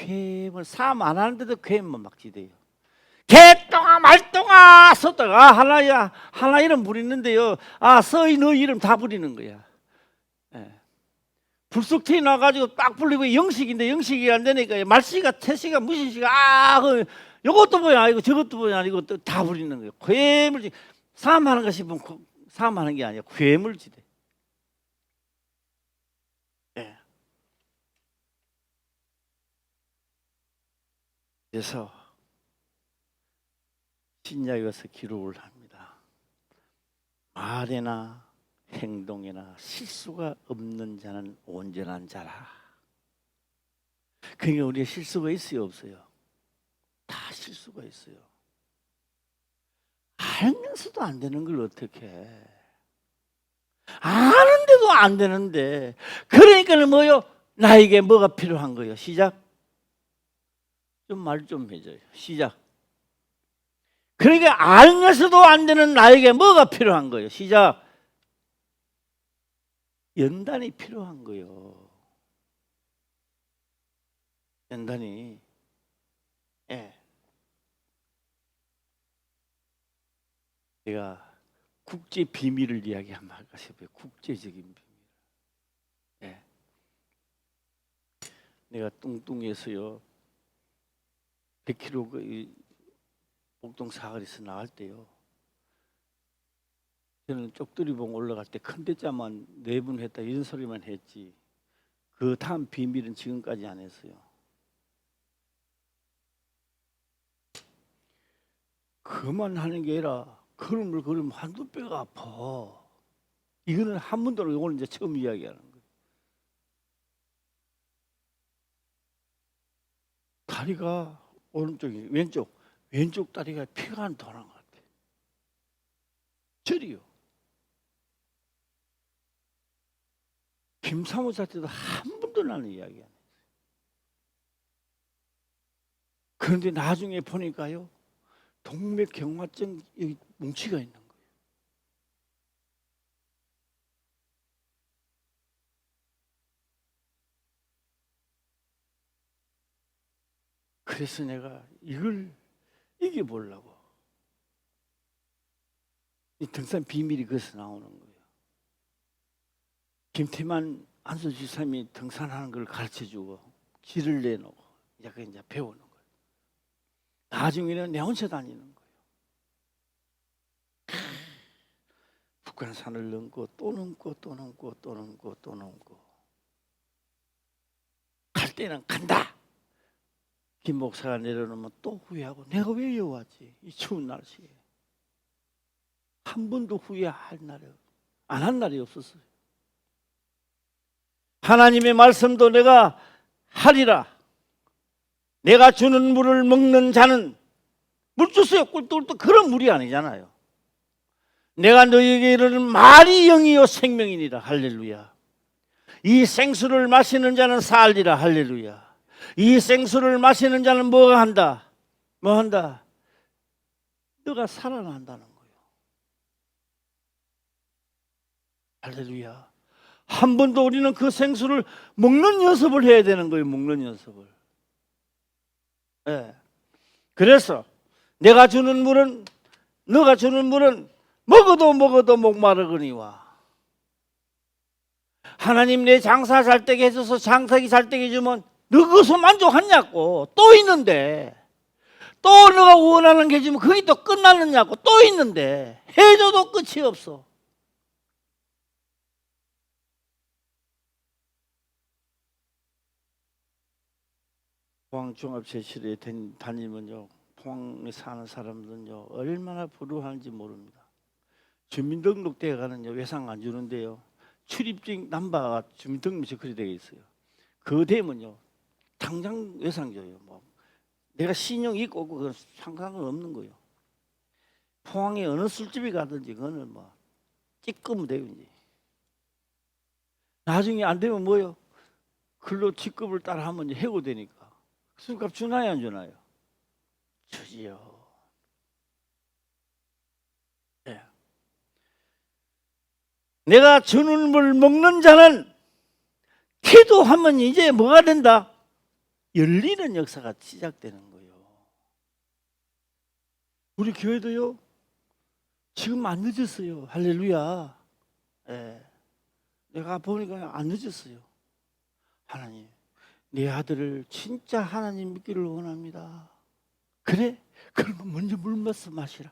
괴물 싸움 안 하는데도 괴물만 막 지대요. 개똥아 말똥아 서다가 하나야 하나 이름 부리는데요. 아 서희 너 이름 다 부리는 거야. 예. 불쑥 튀어나와가지고 딱 불리고 영식인데 영식이 안 되니까 말씨가 태씨가 무신씨가 요것도 뭐야 이거 저것도 뭐야 이거 다 부리는 거예요. 괴물지 싸움하는 거 싶으면 싸움하는 게 아니야. 괴물지대. 예. 그래서 신약에 와서 기록을 합니다. 말에나 행동에나 실수가 없는 자는 온전한 자라. 그러니까 우리가 실수가 있어요 없어요? 다 실수가 있어요. 알면서도 안 되는 걸 어떻게 해? 아는데도 안 되는데. 그러니까 뭐요? 나에게 뭐가 필요한 거예요? 시작. 좀 말 좀 해줘요. 시작. 그러니까 알면서도 안 되는 나에게 뭐가 필요한 거예요? 시작. 연단이 필요한 거예요. 연단이. 예. 제가 국제 비밀을 이야기 한번 할까 싶어요. 국제적인 비밀. 예. 내가 뚱뚱해서요 100kg 목동 사거리에서 나갈 때요. 저는 쪽두리봉 올라갈 때 큰 대자만 4번 했다 이런 소리만 했지. 그 다음 비밀은 지금까지 안 했어요. 그만 하는 게 아니라 걸음을 걸으면 한두 배가 아파. 이거는 한 번도 오늘 이제 처음 이야기하는 거예요. 다리가 오른쪽이 왼쪽 다리가 피가 안 도는 것 같아. 저리요. 김사무사 때도 한 번도 나는 이야기 안 했어요. 그런데 나중에 보니까요 동맥경화증 여기 뭉치가 있는 거예요. 그래서 내가 이걸 이겨보려고 이 등산 비밀이 거기서 나오는 거예요. 김태만 안수지사님이 등산하는 걸 가르쳐주고 길을 내놓고 이제 배우는 거예요. 나중에는 내 혼자 다니는 거예요. 북한산을 넘고 또 넘고 또 넘고 또 넘고 또 넘고 갈 때는 간다. 김 목사가 내려놓으면 또 후회하고 내가 왜 여왔지 이 추운 날씨에. 한 번도 후회할 날이 안 한 날이 없었어요. 하나님의 말씀도 내가 하리라. 내가 주는 물을 먹는 자는 물 주세요 꿀떡꿀떡 그런 물이 아니잖아요. 내가 너희에게 이르는 말이 영이요 생명이니라. 할렐루야. 이 생수를 마시는 자는 살리라. 할렐루야. 이 생수를 마시는 자는 뭐가 한다? 뭐 한다? 너가 살아난다는 거예요. 할렐루야. 한 번도 우리는 그 생수를 먹는 연습을 해야 되는 거예요. 먹는 연습을. 네. 그래서 너가 주는 물은 먹어도 목마르거니와. 하나님 내 장사 잘 되게 해줘서 장사기 잘 되게 해주면 너 그것으로 만족하냐고. 또 있는데 또 너가 원하는 게 주면 그게 또 끝나느냐고. 또 있는데 해줘도 끝이 없어. 포항종합제실에 다니면요 포항에 사는 사람들은요 얼마나 부러워하는지 모릅니다. 주민등록대에 가는요 외상 안 주는데요 출입증 남바가 주민등록증 그리 되어 있어요. 그거 되면요 당장 외상 줘요. 뭐 내가 신용 있고 없고 그건 상관은 없는 거예요. 포항에 어느 술집에 가든지 그거는 뭐 찍으면 돼요. 이제 나중에 안 되면 뭐요? 근로 직급을 따라 하면 해고되니까 술값 주나요 안 주나요? 주지요. 네. 내가 주는 물 먹는 자는 기도하면 이제 뭐가 된다? 열리는 역사가 시작되는 거예요. 우리 교회도요, 지금 안 늦었어요. 할렐루야. 예. 내가 보니까 안 늦었어요. 하나님, 내 아들을 진짜 하나님 믿기를 원합니다. 그래? 그러면 먼저 물 마시라.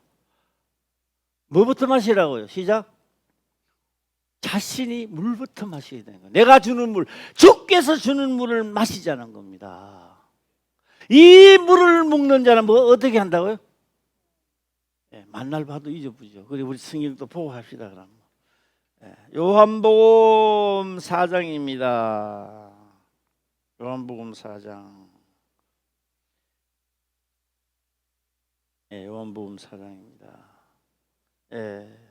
뭐부터 마시라고요? 시작. 자신이 물부터 마셔야 되는 거예요. 내가 주는 물, 주께서 주는 물을 마시자는 겁니다. 이 물을 먹는 자는 뭐 어떻게 한다고요? 예, 만날 봐도 잊어보죠. 그리고 우리 성경도 보고 합시다. 그럼 예, 요한복음 4장입니다. 요한복음 4장. 예, 요한복음 4장입니다. 예.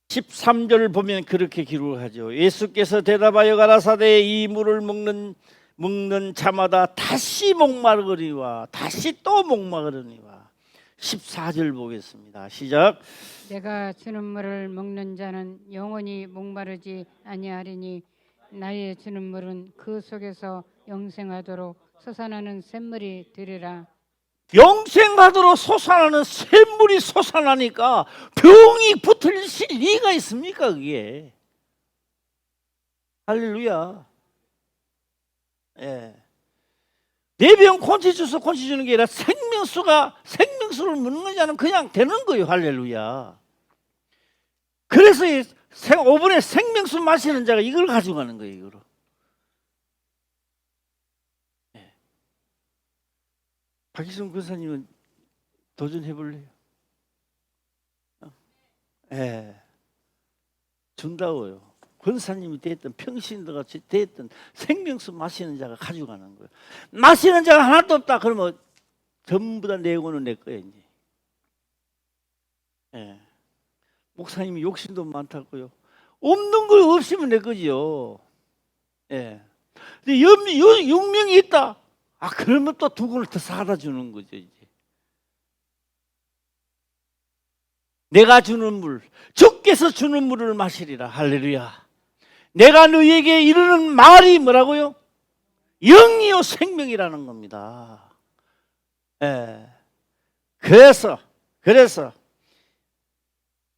13절 보면 그렇게 기록하죠. 예수께서 대답하여 가라사대 이 물을 먹는 자마다 다시 목마르거니와 다시 또 목마르거니와. 14절 보겠습니다. 시작. 내가 주는 물을 먹는 자는 영원히 목마르지 아니하리니 나의 주는 물은 그 속에서 영생하도록 솟아나는 샘물이 되리라. 영생하도록 솟아나는 샘물이 솟아나니까 병이 붙을 리가 있습니까? 그게. 할렐루야. 예. 내 병 콘치 주서 콘치 주는 게 아니라 생명수를 먹는 자는 그냥 되는 거예요. 할렐루야. 그래서 5분에 생명수 마시는 자가 이걸 가지고 가는 거예요. 이거로. 예. 박희순 권사님은 도전해 볼래요? 예. 준다고요. 권사님이 됐든 평신도가 됐든 생명수 마시는 자가 가지고 가는 거예요. 마시는 자가 하나도 없다 그러면 전부 다 내고는 내 거예요. 이제. 예. 목사님이 욕심도 많다고요. 없는 거 없으면 내 거지요. 예. 근데 6명이 있다. 아, 그러면 또 2권을 더 사다 주는 거죠. 이제. 내가 주는 물, 주께서 주는 물을 마시리라. 할렐루야. 내가 너희에게 이르는 말이 뭐라고요? 영이요 생명이라는 겁니다. 예. 그래서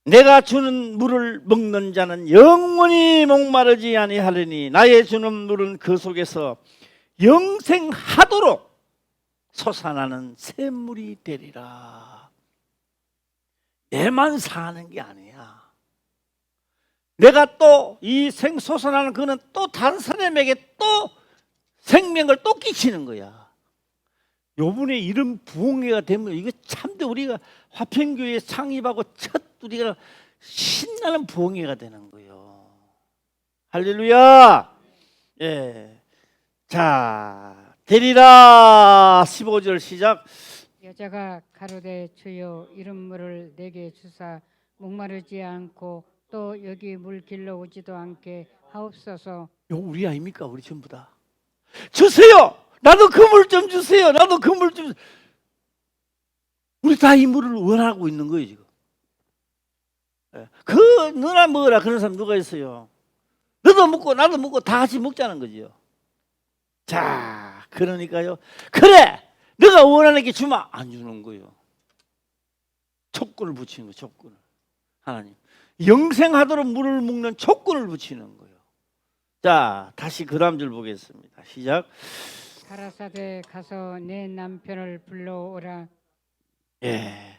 내가 주는 물을 먹는 자는 영원히 목마르지 아니하리니 나의 주는 물은 그 속에서 영생하도록 솟아나는 샘물이 되리라. 내만 사는 게 아니야. 내가 또 이 솟아나는 그는 또 다른 사람에게 또 생명을 또 끼치는 거야. 요번에 이런 부흥회가 되면 이거 참도 우리가 화평교회 창립하고 첫 우리가 신나는 부흥회가 되는 거예요. 할렐루야. 예. 자, 되리라. 15절 시작. 여자가 가로되 주여 이런 물을 내게 주사 목마르지 않고 또 여기 물 길러 오지도 않게 하옵소서. 요 우리 아닙니까? 우리 전부 다. 주세요. 나도 그 물 좀 주세요. 나도 그 물 좀. 우리 다 이 물을 원하고 있는 거예요 지금. 그 너나 먹어라 그런 사람 누가 있어요? 너도 먹고 나도 먹고 다 같이 먹자는 거지요. 자, 그러니까요. 그래, 너가 원하는 게 주마 안 주는 거예요. 촉구를 붙이는 거예요. 촉구를. 하나님 영생하도록 물을 먹는 촉구를 붙이는 거예요. 자, 다시 그 다음 줄 보겠습니다. 시작. 가라사대 가서 내 남편을 불러오라. 예.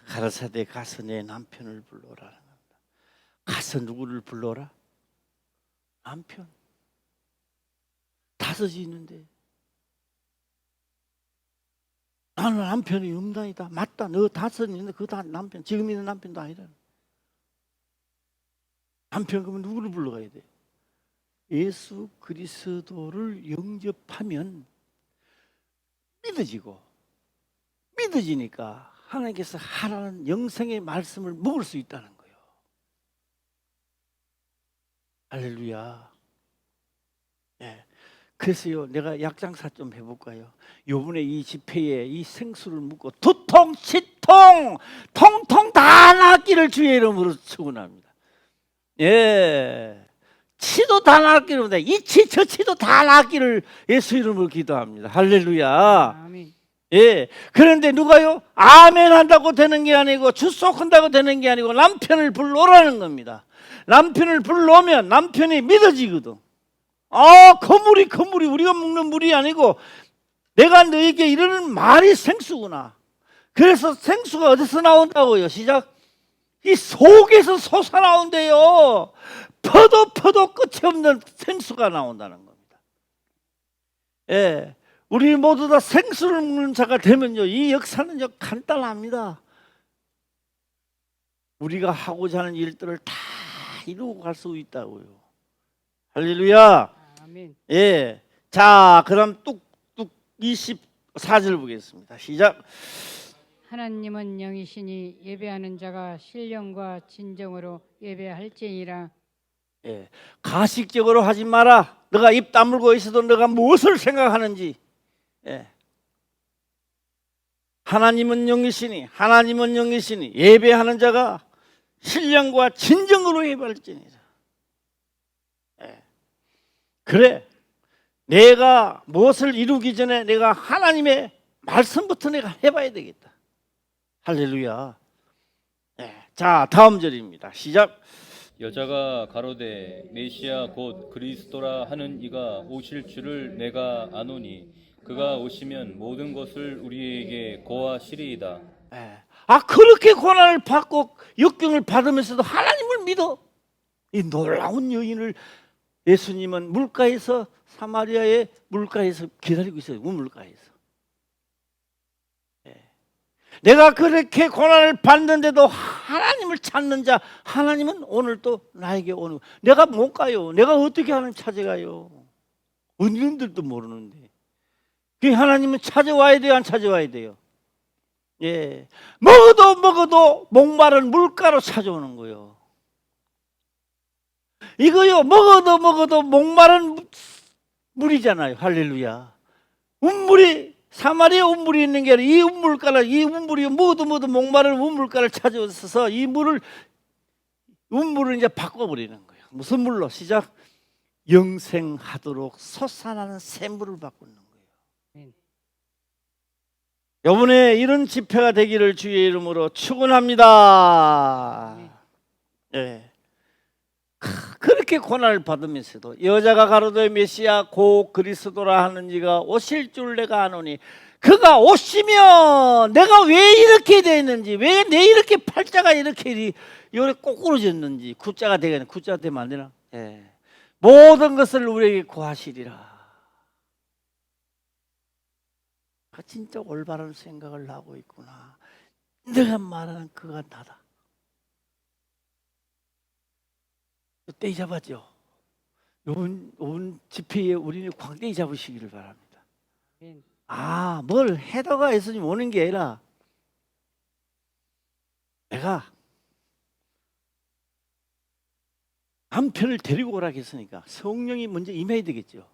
가라사대 가서 내 남편을 불러라. 가서 누구를 불러라? 남편. 5이 있는데 나는 남편이 없나이다. 맞다. 너 5 있는데 그거 다 남편. 지금 있는 남편도 아니다. 남편 그러면 누구를 불러가야 돼? 예수 그리스도를 영접하면 믿어지니까 하나님께서 하라는 영생의 말씀을 먹을 수 있다는 거예요. 할렐루야. 예. 그래서요, 내가 약장사 좀 해볼까요? 요번에 이 집회에 이 생수를 묻고 두통, 치통 통통 다 낫기를 주의 이름으로 축원합니다. 예, 치도 다 낫기를, 이 치 저 치도 다 낫기를 예수 이름으로 기도합니다. 할렐루야. 아멘. 예, 그런데 누가요? 아멘 한다고 되는 게 아니고 주속한다고 되는 게 아니고 남편을 불러오라는 겁니다. 남편을 불러오면 남편이 믿어지거든. 그 물이 우리가 먹는 물이 아니고 내가 너에게 이르는 말이 생수구나. 그래서 생수가 어디서 나온다고요? 시작. 이 속에서 솟아나온대요. 퍼도 끝이 없는 생수가 나온다는 겁니다. 예, 우리 모두 다 생수를 먹는 자가 되면요, 이 역사는요 간단합니다. 우리가 하고자 하는 일들을 다 이루고 갈 수 있다고요. 할렐루야. 아멘. 예, 자 그럼 뚝뚝 24절 보겠습니다. 시작. 하나님은 영이시니 예배하는 자가 신령과 진정으로 예배할지니라. 예, 가식적으로 하지 마라. 너가 입 다물고 있어도 너가 무엇을 생각하는지. 예. 하나님은 영이시니 예배하는 자가 신령과 진정으로 예배할지니라. 예. 그래, 내가 무엇을 이루기 전에 내가 하나님의 말씀부터 내가 해봐야 되겠다. 할렐루야. 예. 자 다음 절입니다. 시작. 여자가 가로되 메시아 곧 그리스도라 하는 이가 오실 줄을 내가 아노니 그가 오시면 모든 것을 우리에게 고하시리이다. 예. 그렇게 고난을 받고 역경을 받으면서도 하나님을 믿어. 이 놀라운 여인을 예수님은 물가에서, 사마리아의 물가에서 기다리고 있어요. 우물가에서. 예. 내가 그렇게 고난을 받는데도 하나님을 찾는 자, 하나님은 오늘 또 나에게 오는. 내가 못 가요. 내가 어떻게 하면 찾아가요? 언니들도 모르는데. 그 하나님은 찾아와야 돼요, 안 찾아와야 돼요? 예, 먹어도 목마른 물가로 찾아오는 거요. 이거요, 먹어도 목마른 물이잖아요. 할렐루야. 운물이, 사마리아 운물이 있는 게 아니라 이 운물이 먹어도 목마른 운물가를 찾아와서 이 운물을 이제 바꿔버리는 거예요. 무슨 물로? 시작. 영생하도록 솟아나는 샘물을 바꾸는 거예요. 이번에 이런 집회가 되기를 주의 이름으로 축원합니다. 예. 그렇게 고난을 받으면서도 여자가 가로되 메시아 곧 그리스도라 하는 이가 오실 줄 내가 아노니 그가 오시면 내가 왜 이렇게 되었는지, 왜 내 이렇게 팔자가 이렇게 꼬꾸러졌는지, 구자가 되면 안 되나? 예. 모든 것을 우리에게 고하시리라. 진짜 올바른 생각을 하고 있구나. 내가 말하는 그가 나다. 떼 잡았죠. 이번 집회에 우리는 광대히 잡으시기를 바랍니다. 뭘 해다가 예수님 오는 게 아니라 내가 남편을 데리고 오라 했으니까 성령이 먼저 임해야 되겠죠.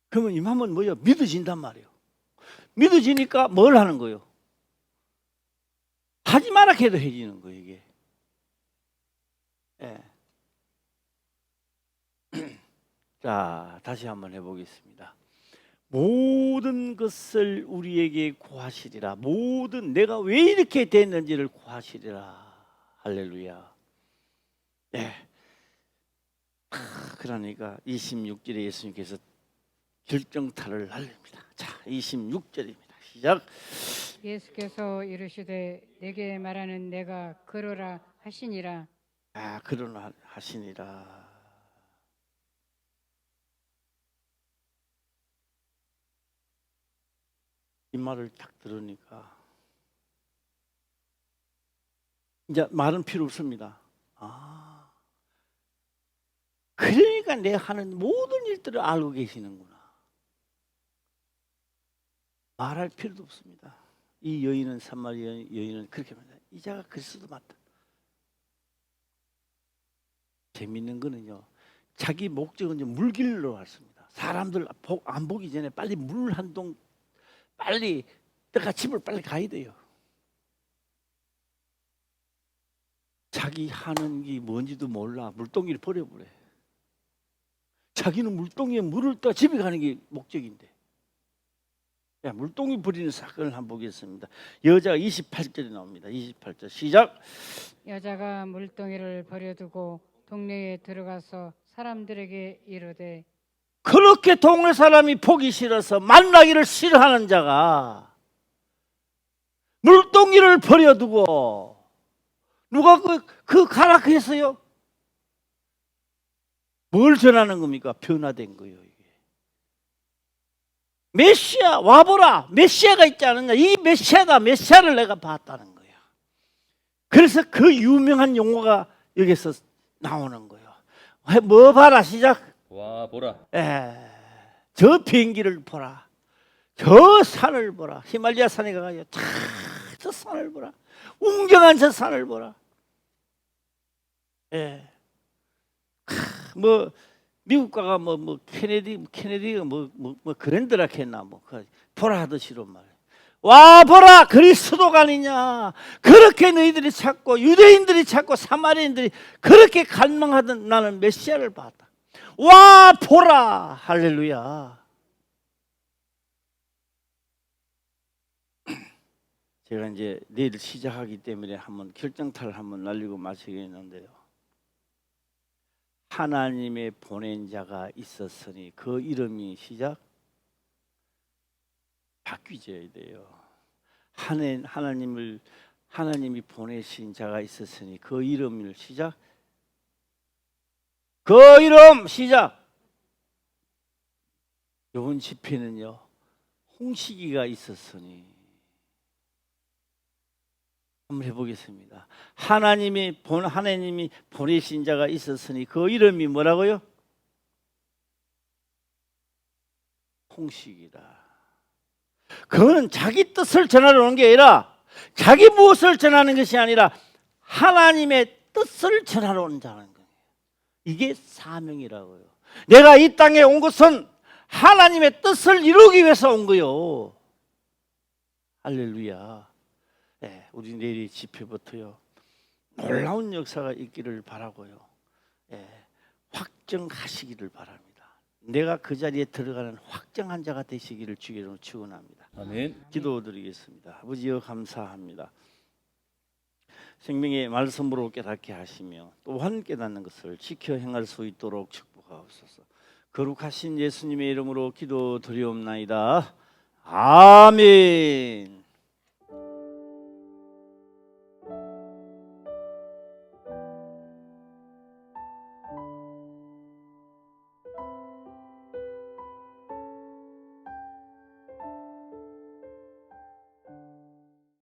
그러면 임하면 뭐예요? 믿어진단 말이에요. 믿어지니까 뭘 하는 거예요? 하지 마라 해도 해지는 거예요, 이게. 예. 자, 다시 한번 해보겠습니다. 모든 것을 우리에게 고하시리라. 모든 내가 왜 이렇게 됐는지를 고하시리라. 할렐루야. 예. 그러니까 26절에 예수님께서 결정타를 날립니다. 자, 26절입니다. 시작. 예수께서 이르시되 내게 말하는 내가 그러라 하시니라. 그러나 하시니라. 이 말을 딱 들으니까 이제 말은 필요 없습니다. 그러니까 내가 하는 모든 일들을 알고 계시는구나. 말할 필요도 없습니다. 이 여인은, 사마리아 여인은 그렇게 말합니다. 이 자가 그리스도 맞다. 재밌는 거는요, 자기 목적은 물길로 왔습니다. 사람들 안 보기 전에 빨리 물 한 동, 빨리 내가 집을 빨리 가야 돼요. 자기 하는 게 뭔지도 몰라. 물동이를 버려버려. 자기는 물동이에 물을 떠 집에 가는 게 목적인데. 자, 물동이 부리는 사건을 한번 보겠습니다. 여자가 28절에 나옵니다. 28절 시작. 여자가 물동이를 버려두고 동네에 들어가서 사람들에게 이르되 그렇게 동네 사람이 보기 싫어서 만나기를 싫어하는 자가 물동이를 버려두고 누가 그 가라 했어요? 뭘 전하는 겁니까? 변화된 거예요. 이게 메시아 와보라. 메시아가 있지 않느냐? 이 메시아다. 메시아를 내가 봤다는 거야. 그래서 그 유명한 용어가 여기서 나오는 거예요. 뭐 봐라 시작. 와 보라. 저 비행기를 보라. 저 산을 보라. 히말리아 산에 가가지고 저 산을 보라. 웅장한 저 산을 보라. 뭐 미국 가가 뭐 케네디가 뭐 그랜드라 했나 뭐 보라 하듯이로 말. 와 보라 그리스도가 아니냐. 그렇게 너희들이 찾고 유대인들이 찾고 사마리아인들이 그렇게 갈망하던 나는 메시아를 봤다. 와 보라 할렐루야. 제가 이제 내일 시작하기 때문에 한번 결정타를 한번 날리고 마치겠는데요. 하나님의 보낸 자가 있었으니 그 이름이 시작 바뀌어야 돼요. 하나님이 보내신 자가 있었으니 그 이름을 시작 그 이름 시작. 이번 집회는요 홍시기가 있었으니 한번 해보겠습니다. 하나님이 보내신 자가 있었으니 그 이름이 뭐라고요? 홍식이다. 그거는 자기 뜻을 전하러 오는 게 아니라 자기 무엇을 전하는 것이 아니라 하나님의 뜻을 전하러 온 자는 거예요. 이게 사명이라고요. 내가 이 땅에 온 것은 하나님의 뜻을 이루기 위해서 온 거요. 할렐루야. 네, 우리 내일 집회부터요 놀라운 역사가 있기를 바라고요. 확정하시기를 바랍니다. 내가 그 자리에 들어가는 확정한 자가 되시기를 주의 이름으로 축원합니다. 아멘. 기도드리겠습니다. 아버지여 감사합니다. 생명의 말씀으로 깨닫게 하시며 또한 깨닫는 것을 지켜 행할 수 있도록 축복하옵소서. 거룩하신 예수님의 이름으로 기도드리옵나이다. 아멘.